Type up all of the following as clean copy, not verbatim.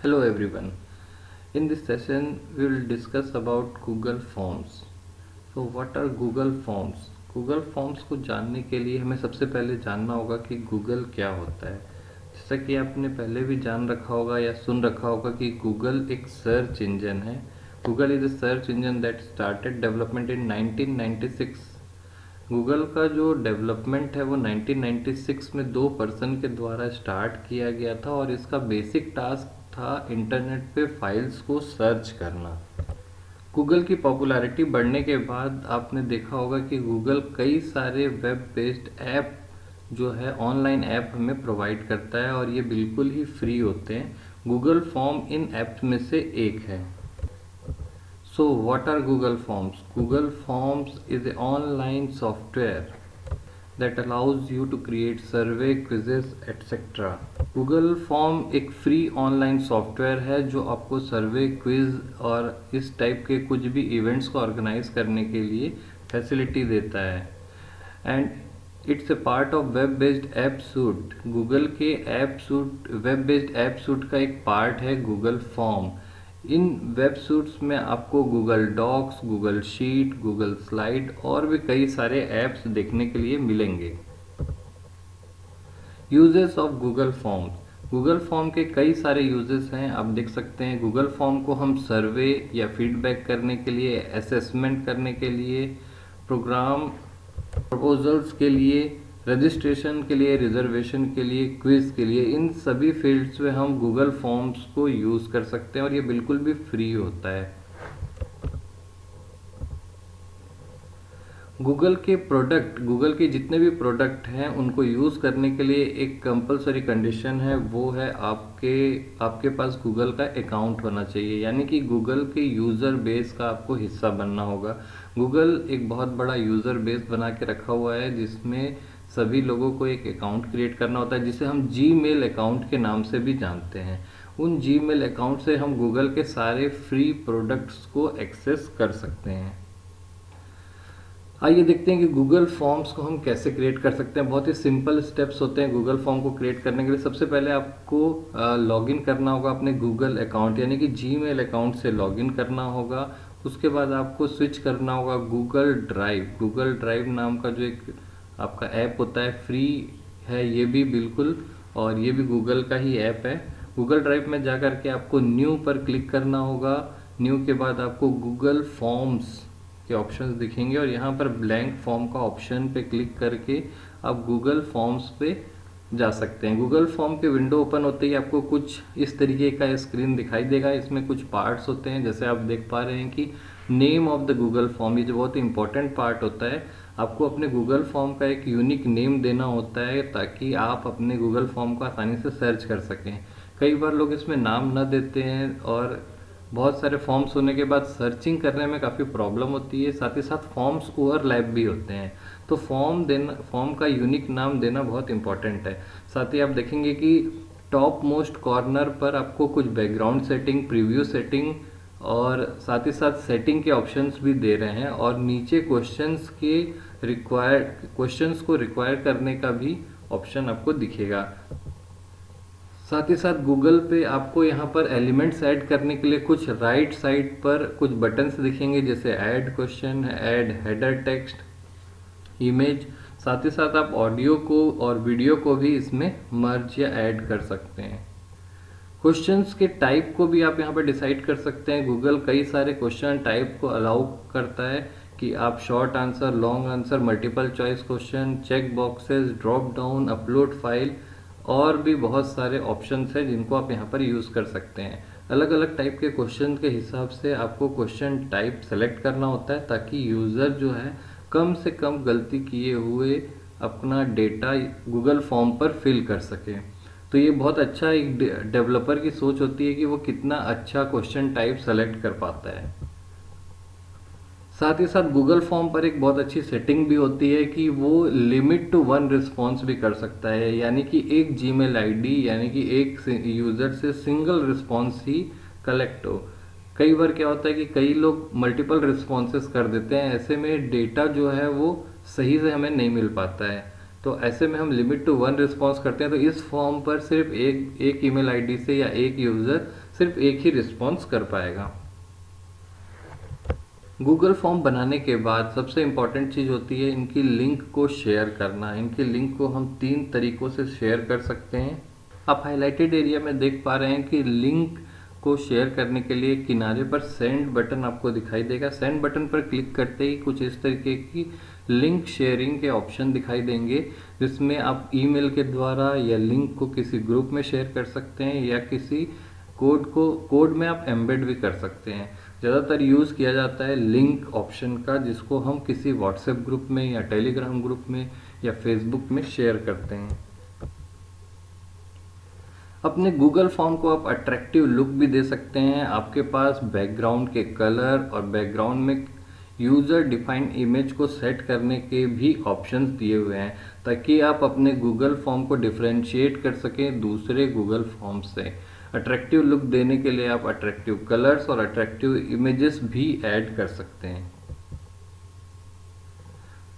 Hello everyone. In this session we will discuss about Google Forms. So what are Google Forms? Google Forms को जानने के लिए हमें सबसे पहले जानना होगा कि Google क्या होता है। जैसा कि आपने पहले भी जान रखा होगा या सुन रखा होगा कि Google एक सर्च इंजन है। Google is a search engine that started development in 1996। Google का जो डेवलपमेंट है वो 1996 में दो पर्सन के द्वारा स्टार्ट किया गया था और इसका बेसिक टास्क था इंटरनेट पे फाइल्स को सर्च करना। गूगल की पॉपुलैरिटी बढ़ने के बाद आपने देखा होगा कि गूगल कई सारे वेब बेस्ड ऐप जो है ऑनलाइन ऐप हमें प्रोवाइड करता है और ये बिल्कुल ही फ्री होते हैं। गूगल फॉर्म इन ऐप्स में से एक है। So what are Google Forms? Google Forms is an online software that allows you to create survey, quizzes, etc. Google Form एक फ्री ऑनलाइन सॉफ्टवेयर है जो आपको सर्वे, क्विज और इस टाइप के कुछ भी इवेंट्स को ऑर्गेनाइज करने के लिए फैसिलिटी देता है। And it's a part of web based app suite. Google के app suite, web based app suite का एक पार्ट है गूगल फॉर्म। इन वेब सूट्स में आपको Google Docs, Google sheet, Google slide और भी कई सारे ऐप्स देखने के लिए मिलेंगे। Uses of Google forms. Google form के कई सारे यूजेस हैं, आप देख सकते हैं। गूगल फॉर्म को हम सर्वे या फीडबैक करने के लिए, असेसमेंट करने के लिए, प्रोग्राम प्रपोजल्स के लिए, रजिस्ट्रेशन के लिए, रिजर्वेशन के लिए, क्विज के लिए, इन सभी फील्ड्स में हम गूगल फॉर्म्स को यूज़ कर सकते हैं और ये बिल्कुल भी फ्री होता है। गूगल के जितने भी प्रोडक्ट हैं उनको यूज़ करने के लिए एक कंपलसरी कंडीशन है, वो है आपके पास गूगल का अकाउंट होना चाहिए। यानी कि गूगल के यूज़र बेस का आपको हिस्सा बनना होगा। गूगल एक बहुत बड़ा यूज़र बेस बना के रखा हुआ है जिसमें सभी लोगों को एक अकाउंट क्रिएट करना होता है, जिसे हम जीमेल अकाउंट के नाम से भी जानते हैं। उन जीमेल अकाउंट से हम गूगल के सारे फ्री प्रोडक्ट्स को एक्सेस कर सकते हैं। आइए देखते हैं कि गूगल फॉर्म्स को हम कैसे क्रिएट कर सकते हैं। बहुत ही सिंपल स्टेप्स होते हैं गूगल फॉर्म को क्रिएट करने के लिए। सबसे पहले आपको लॉगिन करना होगा अपने गूगल अकाउंट यानी कि जीमेल अकाउंट से लॉगिन करना होगा। उसके बाद आपको स्विच करना होगा गूगल ड्राइव नाम का जो एक आपका ऐप होता है, फ्री है ये भी बिल्कुल, और ये भी गूगल का ही ऐप है। गूगल ड्राइव में जा करके आपको न्यू पर क्लिक करना होगा। न्यू के बाद आपको गूगल फॉर्म्स के ऑप्शंस दिखेंगे और यहाँ पर ब्लैंक फॉर्म का ऑप्शन पे क्लिक करके आप गूगल फॉर्म्स पे जा सकते हैं। गूगल फॉर्म के विंडो ओपन होते ही आपको कुछ इस तरीके का स्क्रीन दिखाई देगा। इसमें कुछ पार्ट्स होते हैं, जैसे आप देख पा रहे हैं कि name of the Google form, ये जो बहुत ही इंपॉर्टेंट पार्ट होता है। आपको अपने गूगल फॉर्म का एक यूनिक नेम देना होता है ताकि आप अपने गूगल फॉर्म को आसानी से सर्च कर सकें। कई बार लोग इसमें नाम न देते हैं और बहुत सारे फॉर्म्स होने के बाद सर्चिंग करने में काफ़ी प्रॉब्लम होती है। साथ ही साथ फॉर्म्स ओवरलैप भी होते हैं, तो फॉर्म का यूनिक नाम देना बहुत इंपॉर्टेंट है। साथ ही आप देखेंगे कि टॉप मोस्ट कॉर्नर पर आपको कुछ बैकग्राउंड सेटिंग, प्रीव्यू सेटिंग और साथ ही साथ सेटिंग के ऑप्शंस भी दे रहे हैं और नीचे क्वेश्चंस को रिक्वायर करने का भी ऑप्शन आपको दिखेगा। साथ ही साथ गूगल पे आपको यहाँ पर एलिमेंट्स ऐड करने के लिए कुछ राइट साइड पर कुछ बटन्स दिखेंगे, जैसे add question, add header text, image. साथ ही साथ आप ऑडियो को और वीडियो को भी इसमें मर्ज या ऐड कर सकते हैं। क्वेश्चंस के टाइप को भी आप यहाँ पर डिसाइड कर सकते हैं। गूगल कई सारे क्वेश्चन टाइप को अलाउ करता है कि आप short answer, long answer, multiple choice question, check boxes, drop down, upload file और भी बहुत सारे ऑप्शंस हैं जिनको आप यहाँ पर यूज़ कर सकते हैं। अलग अलग टाइप के क्वेश्चन के हिसाब से आपको क्वेश्चन टाइप सेलेक्ट करना होता है ताकि यूज़र जो है कम से कम गलती किए हुए अपना डेटा गूगल फॉर्म पर फिल कर सके। तो ये बहुत अच्छा एक डेवलपर की सोच होती है कि वो कितना अच्छा क्वेश्चन टाइप सेलेक्ट कर पाता है। साथ ही साथ गूगल फॉर्म पर एक बहुत अच्छी सेटिंग भी होती है कि वो लिमिट टू 1 रिस्पॉन्स भी कर सकता है, यानी कि एक जीमेल आईडी यानी कि एक यूज़र से सिंगल रिस्पॉन्स ही कलेक्ट हो। कई बार क्या होता है कि कई लोग मल्टीपल रिस्पॉन्सेस कर देते हैं, ऐसे में डेटा जो है वो सही से हमें नहीं मिल पाता है। तो ऐसे में हम लिमिट टू 1 रिस्पॉन्स करते हैं, तो इस फॉर्म पर सिर्फ एक ईमेल आईडी से या एक यूज़र सिर्फ एक ही रिस्पॉन्स कर पाएगा। गूगल फॉर्म बनाने के बाद सबसे इम्पॉर्टेंट चीज़ होती है इनकी लिंक को शेयर करना। इनकी लिंक को हम 3 तरीक़ों से शेयर कर सकते हैं। आप हाईलाइटेड एरिया में देख पा रहे हैं कि लिंक को शेयर करने के लिए किनारे पर सेंड बटन आपको दिखाई देगा। सेंड बटन पर क्लिक करते ही कुछ इस तरीके की लिंक शेयरिंग के ऑप्शन दिखाई देंगे, जिसमें आप ईमेल के द्वारा या लिंक को किसी ग्रुप में शेयर कर सकते हैं या किसी कोड में आप एम्बेड भी कर सकते हैं। ज़्यादातर यूज़ किया जाता है लिंक ऑप्शन का, जिसको हम किसी व्हाट्सएप ग्रुप में या टेलीग्राम ग्रुप में या फेसबुक में शेयर करते हैं। अपने गूगल फॉर्म को आप अट्रैक्टिव लुक भी दे सकते हैं। आपके पास बैकग्राउंड के कलर और बैकग्राउंड में यूज़र डिफाइंड इमेज को सेट करने के भी ऑप्शंस दिए हुए हैं, ताकि आप अपने गूगल फॉर्म को डिफरेंशिएट कर सकें दूसरे गूगल फॉर्म से। अट्रैक्टिव लुक देने के लिए आप अट्रैक्टिव कलर्स और अट्रैक्टिव इमेजेस भी ऐड कर सकते हैं।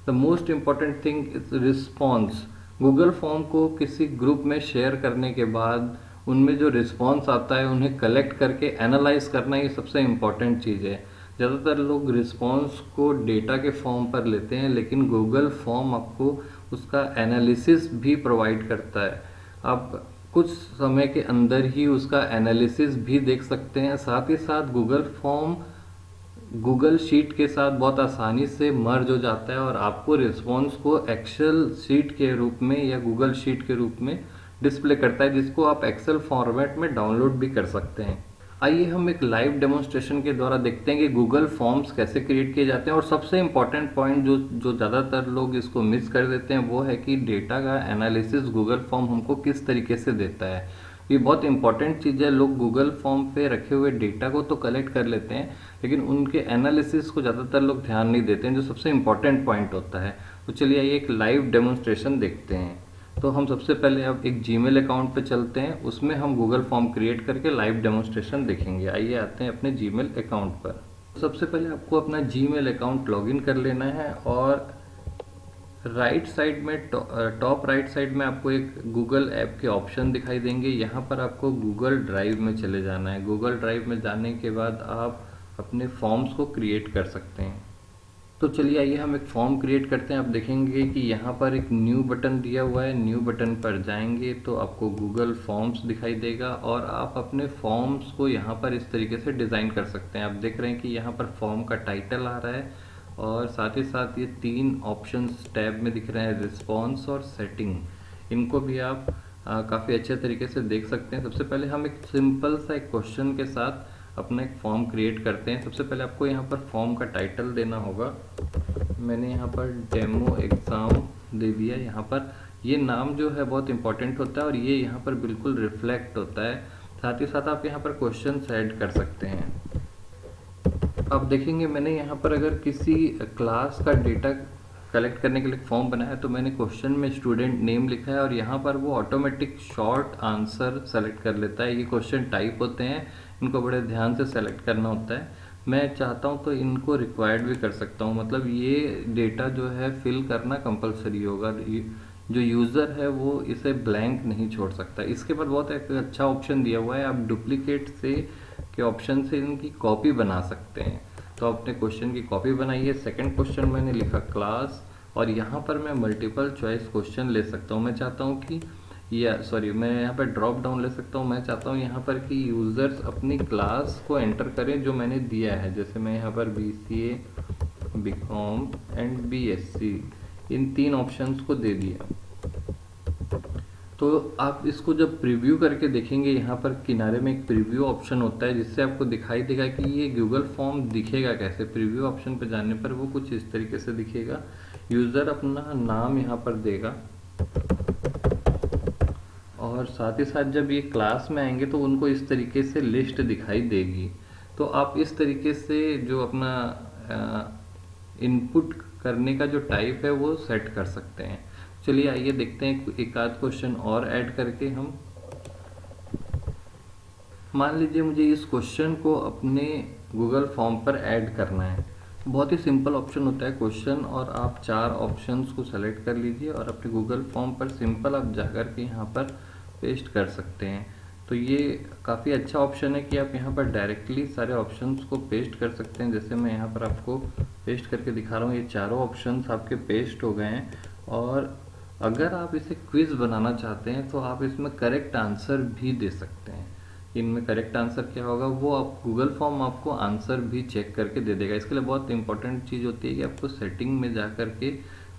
The most important thing is response. Google form को किसी ग्रुप में शेयर करने के बाद उनमें जो रिस्पॉन्स आता है उन्हें कलेक्ट करके एनालाइज करना, ये सबसे इम्पॉर्टेंट चीज़ है। ज़्यादातर लोग रिस्पॉन्स को डेटा के फॉर्म पर लेते हैं, लेकिन गूगल फॉर्म आपको उसका एनालिसिस भी प्रोवाइड करता है। आप कुछ समय के अंदर ही उसका एनालिसिस भी देख सकते हैं। साथ ही साथ गूगल फॉर्म गूगल शीट के साथ बहुत आसानी से मर्ज हो जाता है और आपको रिस्पॉन्स को एक्सेल शीट के रूप में या गूगल शीट के रूप में डिस्प्ले करता है, जिसको आप एक्सेल फॉर्मेट में डाउनलोड भी कर सकते हैं। आइए हम एक लाइव डेमोन्स्ट्रेशन के द्वारा देखते हैं कि गूगल फॉर्म्स कैसे क्रिएट किए जाते हैं। और सबसे इम्पॉर्टेंट पॉइंट जो ज़्यादातर लोग इसको मिस कर देते हैं वो है कि डेटा का एनालिसिस गूगल फॉर्म हमको किस तरीके से देता है। ये बहुत इंपॉर्टेंट चीज़ है। लोग गूगल फॉर्म पे रखे हुए डेटा को तो कलेक्ट कर लेते हैं, लेकिन उनके एनालिसिस को ज़्यादातर लोग ध्यान नहीं देते हैं, जो सबसे इम्पॉर्टेंट पॉइंट होता है। तो चलिए आइए एक लाइव डेमोन्स्ट्रेशन देखते हैं। तो हम सबसे पहले अब एक जीमेल अकाउंट पे चलते हैं, उसमें हम गूगल फॉर्म क्रिएट करके लाइव डेमोन्स्ट्रेशन देखेंगे। आइए आते हैं अपने जीमेल अकाउंट पर। सबसे पहले आपको अपना जीमेल अकाउंट लॉगिन कर लेना है और राइट साइड में टॉप राइट साइड में आपको एक गूगल ऐप के ऑप्शन दिखाई देंगे। यहाँ पर आपको गूगल ड्राइव में चले जाना है। गूगल ड्राइव में जाने के बाद आप अपने फॉर्म्स को क्रिएट कर सकते हैं। तो चलिए आइए हम एक फॉर्म क्रिएट करते हैं। आप देखेंगे कि यहाँ पर एक न्यू बटन दिया हुआ है। न्यू बटन पर जाएंगे तो आपको गूगल फॉर्म्स दिखाई देगा और आप अपने फॉर्म्स को यहाँ पर इस तरीके से डिज़ाइन कर सकते हैं। आप देख रहे हैं कि यहाँ पर फॉर्म का टाइटल आ रहा है और साथ ही साथ ये 3 ऑप्शंस टैब में दिख रहे हैं, रिस्पॉन्स और सेटिंग। इनको भी आप काफ़ी अच्छे तरीके से देख सकते हैं। सबसे पहले हम एक सिंपल सा एक क्वेश्चन के साथ अपना एक फॉर्म क्रिएट करते हैं। सबसे पहले आपको यहाँ पर फॉर्म का टाइटल देना होगा। मैंने यहाँ पर डेमो एग्ज़ाम दे दिया। यहाँ पर ये नाम जो है बहुत इंपॉर्टेंट होता है और ये यहाँ पर बिल्कुल रिफ्लेक्ट होता है। साथ ही साथ आप यहाँ पर क्वेश्चन ऐड कर सकते हैं। आप देखेंगे मैंने यहाँ पर अगर किसी क्लास का डेटा कलेक्ट करने के लिए फॉर्म बनाया है तो मैंने क्वेश्चन में स्टूडेंट नेम लिखा है और यहाँ पर वो ऑटोमेटिक शॉर्ट आंसर सेलेक्ट कर लेता है। ये क्वेश्चन टाइप होते हैं, इनको बड़े ध्यान से सेलेक्ट करना होता है। मैं चाहता हूँ तो इनको रिक्वायर्ड भी कर सकता हूँ, मतलब ये डेटा जो है फिल करना कंपलसरी होगा। जो यूज़र है वो इसे ब्लैंक नहीं छोड़ सकता। इसके बाद बहुत एक अच्छा ऑप्शन दिया हुआ है, आप डुप्लीकेट से के ऑप्शन से इनकी कॉपी बना सकते हैं। तो अपने क्वेश्चन की कॉपी बनाइए। सेकंड क्वेश्चन मैंने लिखा क्लास और यहाँ पर मैं मल्टीपल चॉइस क्वेश्चन ले सकता हूँ। मैं चाहता हूँ कि मैं यहाँ पर ड्रॉप डाउन ले सकता हूँ। मैं चाहता हूँ यहाँ पर कि यूज़र्स अपनी क्लास को एंटर करें जो मैंने दिया है। जैसे मैं यहाँ पर BCA, BCom and BSc in 3 options को दे दिया। तो आप इसको जब प्रीव्यू करके देखेंगे, यहाँ पर किनारे में एक प्रीव्यू ऑप्शन होता है जिससे आपको दिखाई देगा कि ये गूगल फॉर्म दिखेगा कैसे। प्रीव्यू ऑप्शन पर जाने पर वो कुछ इस तरीके से दिखेगा। यूज़र अपना नाम यहाँ पर देगा और साथ ही साथ जब ये क्लास में आएंगे तो उनको इस तरीके से लिस्ट दिखाई देगी। तो आप इस तरीके से जो अपना इनपुट करने का जो टाइप है वो सेट कर सकते हैं। चलिए आइए देखते हैं एक आध क्वेश्चन और ऐड करके हम। मान लीजिए मुझे इस क्वेश्चन को अपने गूगल फॉर्म पर ऐड करना है। बहुत ही सिंपल ऑप्शन होता है क्वेश्चन और आप 4 ऑप्शंस को सेलेक्ट कर लीजिए और अपने गूगल फॉर्म पर सिंपल आप जाकर के यहाँ पर पेस्ट कर सकते हैं। तो ये काफ़ी अच्छा ऑप्शन है कि आप यहाँ पर डायरेक्टली सारे ऑप्शंस को पेस्ट कर सकते हैं। जैसे मैं यहाँ पर आपको पेस्ट करके दिखा रहा हूँ, ये चारों ऑप्शंस आपके पेस्ट हो गए हैं। और अगर आप इसे क्विज बनाना चाहते हैं तो आप इसमें करेक्ट आंसर भी दे सकते हैं। इनमें करेक्ट आंसर क्या होगा वो आप गूगल फॉर्म आपको आंसर भी चेक करके दे देगा। इसके लिए बहुत इंपॉर्टेंट चीज़ होती है कि आपको सेटिंग में जा कर के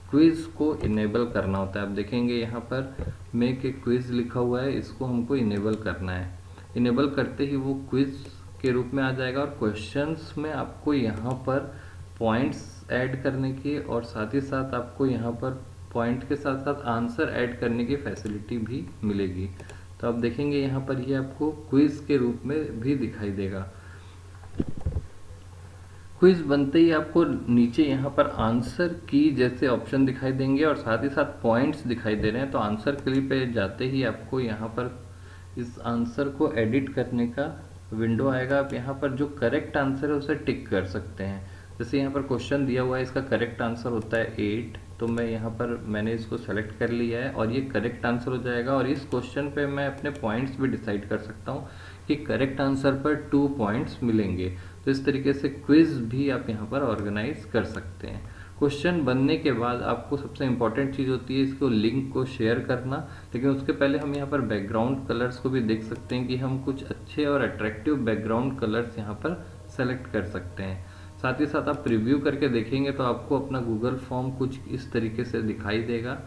क्विज को इनेबल करना होता है। आप देखेंगे यहाँ पर मेक ए क्विज लिखा हुआ है, इसको हमको इनेबल करना है। इनेबल करते ही वो क्विज के रूप में आ जाएगा और क्वेश्चंस में आपको यहाँ पर पॉइंट्स ऐड करने की और साथ ही साथ आपको यहाँ पर पॉइंट के साथ साथ आंसर ऐड करने की फैसिलिटी भी मिलेगी। तो आप देखेंगे यहाँ पर ये आपको क्विज के रूप में भी दिखाई देगा। क्विज बनते ही आपको नीचे यहाँ पर आंसर की जैसे ऑप्शन दिखाई देंगे और साथ ही साथ पॉइंट्स दिखाई दे रहे हैं। तो आंसर की पे जाते ही आपको यहाँ पर इस आंसर को एडिट करने का विंडो आएगा। आप यहाँ पर जो करेक्ट आंसर है उसे टिक कर सकते हैं। जैसे यहाँ पर क्वेश्चन दिया हुआ है, इसका करेक्ट आंसर होता है 8, तो मैं यहाँ पर मैंने इसको सेलेक्ट कर लिया है और ये करेक्ट आंसर हो जाएगा। और इस क्वेश्चन पे मैं अपने पॉइंट्स भी डिसाइड कर सकता हूँ कि करेक्ट आंसर पर 2 पॉइंट्स मिलेंगे। तो इस तरीके से क्विज भी आप यहाँ पर ऑर्गेनाइज कर सकते हैं। क्वेश्चन बनने के बाद आपको सबसे इम्पॉर्टेंट चीज़ होती है इसको लिंक को शेयर करना। लेकिन उसके पहले हम यहाँ पर बैकग्राउंड कलर्स को भी देख सकते हैं कि हम कुछ अच्छे और अट्रैक्टिव बैकग्राउंड कलर्स यहाँ पर सेलेक्ट कर सकते हैं। साथ ही साथ आप प्रीव्यू करके देखेंगे तो आपको अपना गूगल फॉर्म कुछ इस तरीके से दिखाई देगा।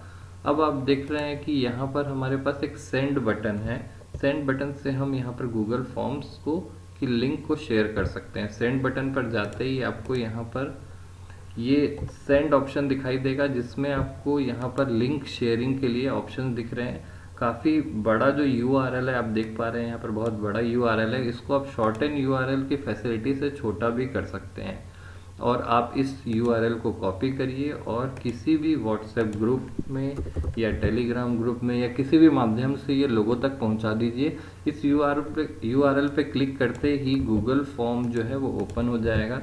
अब आप देख रहे हैं कि यहाँ पर हमारे पास एक सेंड बटन है। सेंड बटन से हम यहाँ पर गूगल फॉर्म्स को की लिंक को शेयर कर सकते हैं। सेंड बटन पर जाते ही आपको यहाँ पर ये सेंड ऑप्शन दिखाई देगा जिसमें आपको यहाँ पर लिंक शेयरिंग के लिए ऑप्शन दिख रहे हैं। काफ़ी बड़ा जो URL है आप देख पा रहे हैं, यहाँ पर बहुत बड़ा URL है। इसको आप शॉर्टन URL की फैसिलिटी से छोटा भी कर सकते हैं। और आप इस URL को कॉपी करिए और किसी भी व्हाट्सएप ग्रुप में या टेलीग्राम ग्रुप में या किसी भी माध्यम से ये लोगों तक पहुंचा दीजिए। इस URL पे क्लिक करते ही गूगल फॉर्म जो है वो ओपन हो जाएगा।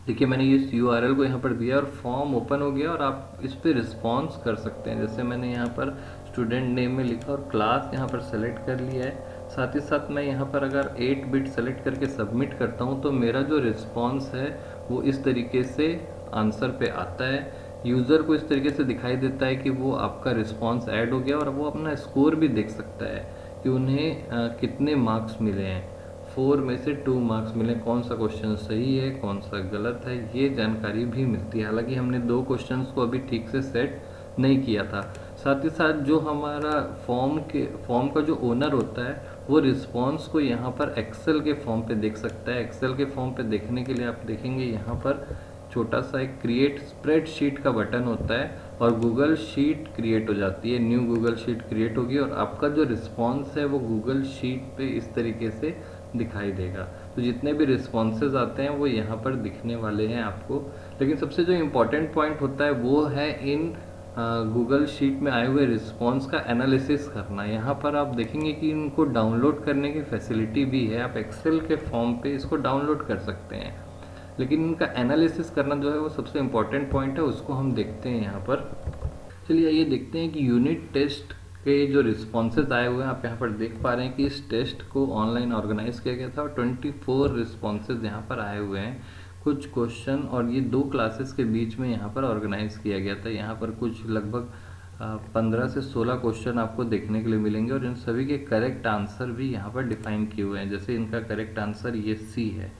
देखिए मैंने इस URL को यहाँ पर दिया और फॉर्म ओपन हो गया और आप इस पर रिस्पॉन्स कर सकते हैं। जैसे मैंने यहाँ पर स्टूडेंट नेम में लिखा और क्लास यहाँ पर सेलेक्ट कर लिया है। साथ ही साथ मैं यहाँ पर अगर 8 बिट सेलेक्ट करके सबमिट करता हूँ तो मेरा जो रिस्पॉन्स है वो इस तरीके से आंसर पे आता है। यूज़र को इस तरीके से दिखाई देता है कि वो आपका रिस्पॉन्स ऐड हो गया और वो अपना स्कोर भी देख सकता है कि उन्हें कितने मार्क्स मिले हैं। 4 में से 2 मार्क्स मिले, कौन सा क्वेश्चन सही है कौन सा गलत है ये जानकारी भी मिलती है। हालांकि हमने 2 क्वेश्चंस को अभी ठीक से सेट नहीं किया था। साथ ही साथ जो हमारा फॉर्म का जो ओनर होता है वो रिस्पॉन्स को यहाँ पर एक्सेल के फॉर्म पे देख सकता है। एक्सेल के फॉर्म पे देखने के लिए आप देखेंगे यहाँ पर छोटा सा एक क्रिएट स्प्रेडशीट का बटन होता है और गूगल शीट क्रिएट हो जाती है। न्यू गूगल शीट क्रिएट होगी और आपका जो रिस्पॉन्स है वो गूगल शीट पे इस तरीके से दिखाई देगा। तो जितने भी रिस्पॉन्सेज आते हैं वो यहाँ पर दिखने वाले हैं आपको। लेकिन सबसे जो इम्पोर्टेंट पॉइंट होता है वो है इन गूगल शीट में आए हुए रिस्पॉन्स का एनालिसिस करना। यहाँ पर आप देखेंगे कि इनको डाउनलोड करने की फैसिलिटी भी है। आप एक्सेल के फॉर्म पे इसको डाउनलोड कर सकते हैं, लेकिन इनका एनालिसिस करना जो है वो सबसे इम्पोर्टेंट पॉइंट है, उसको हम देखते हैं यहाँ पर। चलिए ये देखते हैं कि यूनिट टेस्ट के जो रिस्पॉन्सेज आए हुए हैं आप यहाँ पर देख पा रहे हैं कि इस टेस्ट को ऑनलाइन ऑर्गेनाइज किया गया था और 24 रिस्पॉन्सेज यहाँ पर आए हुए हैं। कुछ क्वेश्चन और ये 2 क्लासेस के बीच में यहाँ पर ऑर्गेनाइज किया गया था। यहाँ पर कुछ लगभग 15 से 16 क्वेश्चन आपको देखने के लिए मिलेंगे और इन सभी के करेक्ट आंसर भी यहाँ पर डिफाइन किए हुए हैं। जैसे इनका करेक्ट आंसर ये C है।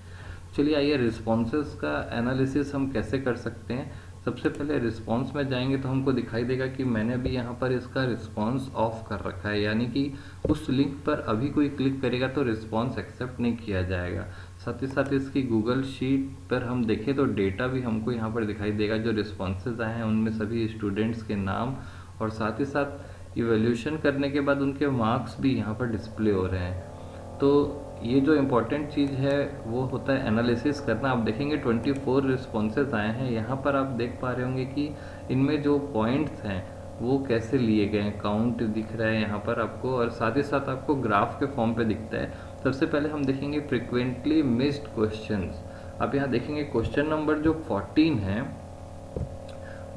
चलिए आइए रिस्पॉन्सेज का एनालिसिस हम कैसे कर सकते हैं। सबसे पहले रिस्पॉन्स में जाएंगे तो हमको दिखाई देगा कि मैंने भी यहाँ पर इसका रिस्पॉन्स ऑफ कर रखा है, यानी कि उस लिंक पर अभी कोई क्लिक करेगा तो रिस्पॉन्स एक्सेप्ट नहीं किया जाएगा। साथ ही साथ इसकी गूगल शीट पर हम देखें तो डेटा भी हमको यहाँ पर दिखाई देगा। जो रिस्पॉन्सेज आए हैं उनमें सभी स्टूडेंट्स के नाम और साथ ही साथ इवैल्यूएशन करने के बाद उनके मार्क्स भी यहाँ पर डिस्प्ले हो रहे हैं। तो ये जो इम्पोर्टेंट चीज़ है वो होता है एनालिसिस करना। आप देखेंगे 24 रिस्पॉन्सेज आए हैं। यहाँ पर आप देख पा रहे होंगे कि इनमें जो पॉइंट्स हैं वो कैसे लिए गए हैं, काउंट दिख रहा है यहाँ पर आपको और साथ ही साथ आपको ग्राफ के फॉर्म पे दिखता है। सबसे पहले हम देखेंगे फ्रिक्वेंटली मिस्ड क्वेश्चंस। आप यहाँ देखेंगे क्वेश्चन नंबर जो 14 है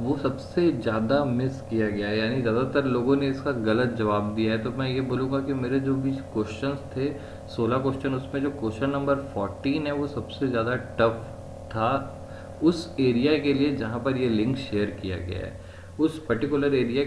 वो सबसे ज़्यादा मिस किया गया है, यानी ज़्यादातर लोगों ने इसका गलत जवाब दिया है। तो मैं ये बोलूँगा कि मेरे जो भी क्वेश्चंस थे 16 क्वेश्चन, उसमें जो क्वेश्चन नंबर 14 है वो सबसे ज़्यादा टफ था उस एरिया के लिए जहाँ पर ये लिंक शेयर किया गया है। उस पर्टिकुलर एरिया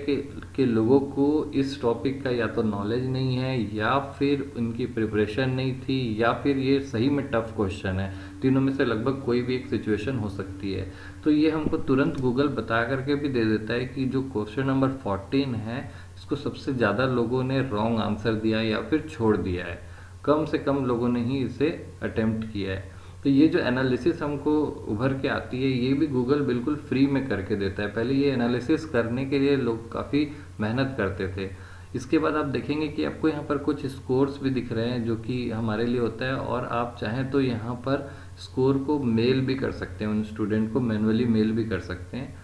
के लोगों को इस टॉपिक का या तो नॉलेज नहीं है, या फिर उनकी प्रिपरेशन नहीं थी, या फिर ये सही में टफ क्वेश्चन है। तीनों में से लगभग कोई भी एक सिचुएशन हो सकती है। तो ये हमको तुरंत गूगल बता करके भी दे देता है कि जो क्वेश्चन नंबर 14 है इसको सबसे ज़्यादा लोगों ने रॉन्ग आंसर दिया है या फिर छोड़ दिया है। कम से कम लोगों ने ही इसे अटेम्प्ट किया है। तो ये जो एनालिसिस हमको उभर के आती है ये भी गूगल बिल्कुल फ्री में करके देता है। पहले ये एनालिसिस करने के लिए लोग काफ़ी मेहनत करते थे। इसके बाद आप देखेंगे कि आपको यहाँ पर कुछ स्कोर्स भी दिख रहे हैं जो कि हमारे लिए होता है, और आप चाहें तो यहाँ पर स्कोर को मेल भी कर सकते हैं, उन स्टूडेंट को मैनुअली मेल भी कर सकते हैं।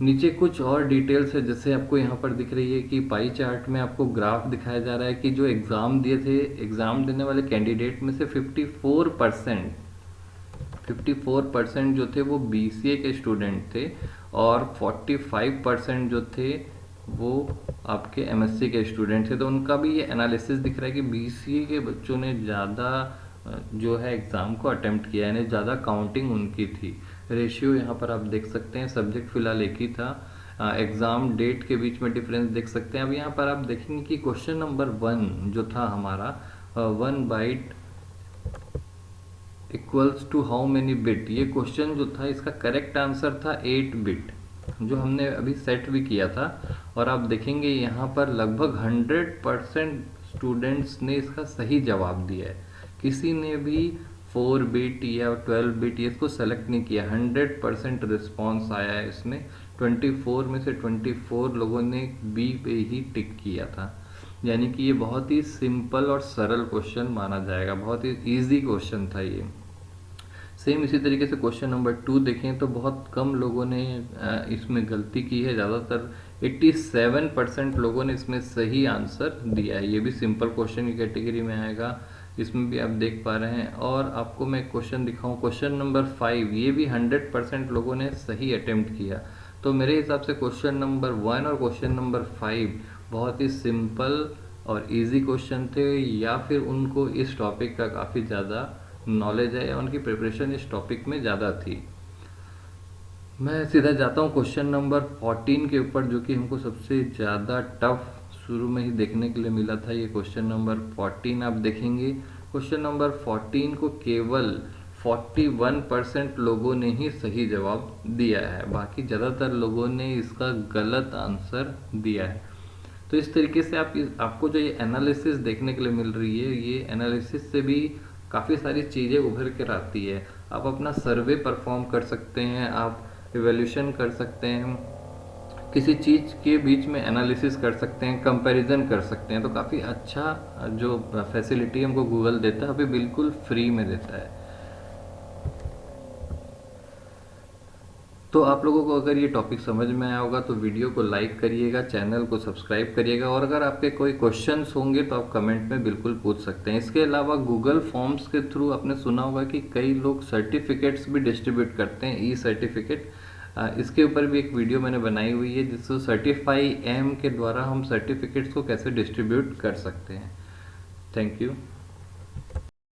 नीचे कुछ और डिटेल्स है, जैसे आपको यहाँ पर दिख रही है कि पाई चार्ट में आपको ग्राफ दिखाया जा रहा है कि जो एग्ज़ाम दिए थे, एग्ज़ाम देने वाले कैंडिडेट में से 54% जो थे वो बीसीए के स्टूडेंट थे, और 45% जो थे वो आपके एमएससी के स्टूडेंट थे। तो उनका भी ये एनालिसिस दिख रहा है कि बीसीए के बच्चों ने ज़्यादा जो है एग्ज़ाम को अटेम्प्ट किया, यानी ज़्यादा काउंटिंग उनकी थी। रेशियो यहाँ पर आप देख सकते हैं, सब्जेक्ट फिलहाल एक ही था। एग्ज़ाम डेट के बीच में डिफरेंस देख सकते हैं। अब यहाँ पर आप देखेंगे कि क्वेश्चन नंबर 1 जो था हमारा, 1 byte equals to how many bit, ये क्वेश्चन जो था इसका करेक्ट आंसर था 8 बिट, जो हमने अभी सेट भी किया था। और आप देखेंगे यहाँ पर लगभग 100% स्टूडेंट्स ने इसका सही जवाब दिया है। किसी ने भी 4 बिट या 12 बिट ये इसको सेलेक्ट नहीं किया। 100% रिस्पॉन्स आया है इसमें। 24 में से 24 लोगों ने बी पे ही टिक किया था, यानी कि ये बहुत ही सिंपल और सरल क्वेश्चन माना जाएगा, बहुत ही इजी क्वेश्चन था ये। सेम इसी तरीके से क्वेश्चन नंबर 2 देखें तो बहुत कम लोगों ने इसमें गलती की है। ज़्यादातर 87% लोगों ने इसमें सही आंसर दिया है। ये भी सिंपल क्वेश्चन की कैटेगरी में आएगा, इसमें भी आप देख पा रहे हैं। और आपको मैं क्वेश्चन दिखाऊं, क्वेश्चन नंबर 5, ये भी 100% लोगों ने सही अटेम्प्ट किया। तो मेरे हिसाब से क्वेश्चन नंबर 1 और क्वेश्चन नंबर 5 बहुत ही सिंपल और इजी क्वेश्चन थे, या फिर उनको इस टॉपिक का काफ़ी ज़्यादा नॉलेज है या उनकी प्रिपरेशन इस टॉपिक में ज़्यादा थी। मैं सीधा जाता हूँ क्वेश्चन नंबर 14 के ऊपर, जो कि हमको सबसे ज़्यादा टफ शुरू में ही देखने के लिए मिला था। ये क्वेश्चन नंबर 14 आप देखेंगे, क्वेश्चन नंबर 14 को केवल 41% लोगों ने ही सही जवाब दिया है, बाकी ज़्यादातर लोगों ने इसका गलत आंसर दिया है। तो इस तरीके से आपको जो ये एनालिसिस देखने के लिए मिल रही है, ये एनालिसिस से भी काफ़ी सारी चीज़ें उभर कर आती है। आप अपना सर्वे परफॉर्म कर सकते हैं, आप इवैल्यूएशन कर सकते हैं, किसी चीज़ के बीच में एनालिसिस कर सकते हैं, कंपैरिजन कर सकते हैं। तो काफ़ी अच्छा जो फैसिलिटी हमको गूगल देता है, अभी बिल्कुल फ्री में देता है। तो आप लोगों को अगर ये टॉपिक समझ में आया होगा तो वीडियो को लाइक करिएगा, चैनल को सब्सक्राइब करिएगा, और अगर आपके कोई क्वेश्चंस होंगे तो आप कमेंट में बिल्कुल पूछ सकते हैं। इसके अलावा गूगल फॉर्म्स के थ्रू आपने सुना होगा कि कई लोग सर्टिफिकेट्स भी डिस्ट्रीब्यूट करते हैं, ई सर्टिफिकेट। इसके ऊपर भी एक वीडियो मैंने बनाई हुई है, जिससे सर्टिफाई एम के द्वारा हम सर्टिफिकेट्स को कैसे डिस्ट्रीब्यूट कर सकते हैं। Thank you.